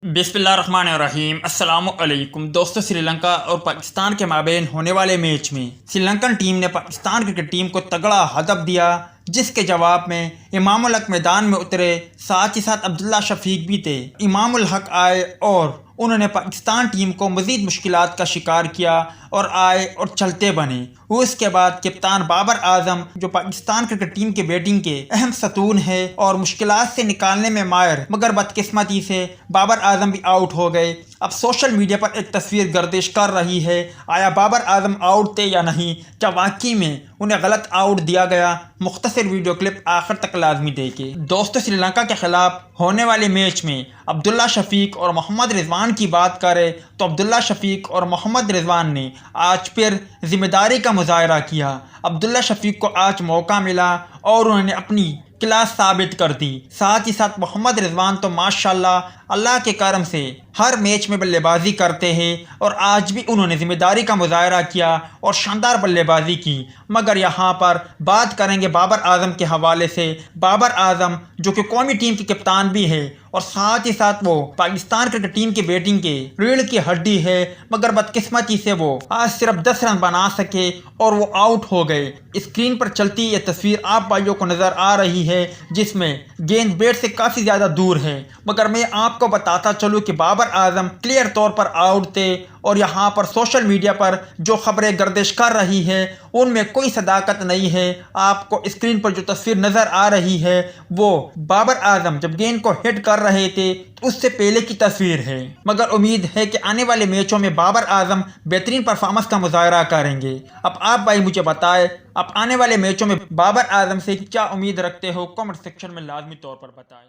बिस्मिल्लाहिर्रहमानिर्रहीम। अस्सलामुअलैकुम दोस्तों, श्रीलंका और पाकिस्तान के माबेन होने वाले मैच में श्रीलंकन टीम ने पाकिस्तान क्रिकेट टीम को तगड़ा हदफ दिया, जिसके जवाब में इमामुल हक मैदान में उतरे। साथ ही साथ अब्दुल्ला शफीक भी थे। इमामुल हक आए और उन्होंने पाकिस्तान टीम को मज़ीद मुश्किलात का शिकार किया और आए और चलते बने। उसके बाद कप्तान बाबर आजम, जो पाकिस्तान क्रिकेट टीम के बैटिंग के अहम सतून है और मुश्किलात से निकालने में माहिर, मगर बदकिस्मती से बाबर आजम भी आउट हो गए। अब सोशल मीडिया पर एक तस्वीर गर्दिश कर रही है, आया बाबर आजम आउट थे या नहीं, क्या वाकई में उन्हें गलत आउट दिया गया? मुख्तसर वीडियो क्लिप आखिर तक लाजमी देखें। दोस्तों, श्रीलंका के खिलाफ होने वाले मैच में अब्दुल्ला शफीक और मोहम्मद रिजवान की बात करें तो अब्दुल्ला शफीक और मोहम्मद रिजवान ने आज फिर जिम्मेदारी का मुजाहरा किया। अब्दुल्ला शफीक को आज मौका मिला और उन्होंने अपनी क्लास साबित कर दी। साथ ही साथ मोहम्मद रिजवान तो माशाल्लाह अल्लाह के करम से हर मैच में बल्लेबाजी करते हैं और आज भी उन्होंने जिम्मेदारी का मुजाहरा किया और शानदार बल्लेबाजी की। मगर यहाँ पर बात करेंगे बाबर आजम के हवाले से। बाबर आजम जो कि कौमी टीम के कप्तान भी है और साथ ही साथ वो पाकिस्तान क्रिकेट टीम की बैटिंग के रीढ़ की हड्डी है, मगर बदकिस्मती से वो आज सिर्फ 10 रन बना सके और वो आउट हो गए। स्क्रीन पर चलती ये तस्वीर आप भाइयों को नज़र आ रही है, जिसमें गेंद बैट से काफ़ी ज़्यादा दूर है। मगर मैं आपको बताता चलूँ कि बाबर आजम क्लियर तौर पर आउट थे और यहाँ पर सोशल मीडिया पर जो खबरें गर्दिश कर रही है उनमें कोई सदाकत नहीं है। आपको स्क्रीन पर जो तस्वीर नज़र आ रही है वो बाबर आजम जब गेंद को हिट कर रहे थे तो उससे पहले की तस्वीर है। मगर उम्मीद है कि आने वाले मैचों में बाबर आजम बेहतरीन परफॉर्मेंस का मुजाहरा करेंगे। अब आप भाई मुझे बताएं, आप आने वाले मैचों में बाबर आजम से क्या उम्मीद रखते हो? कमेंट सेक्शन में लाजमी तौर पर बताएं।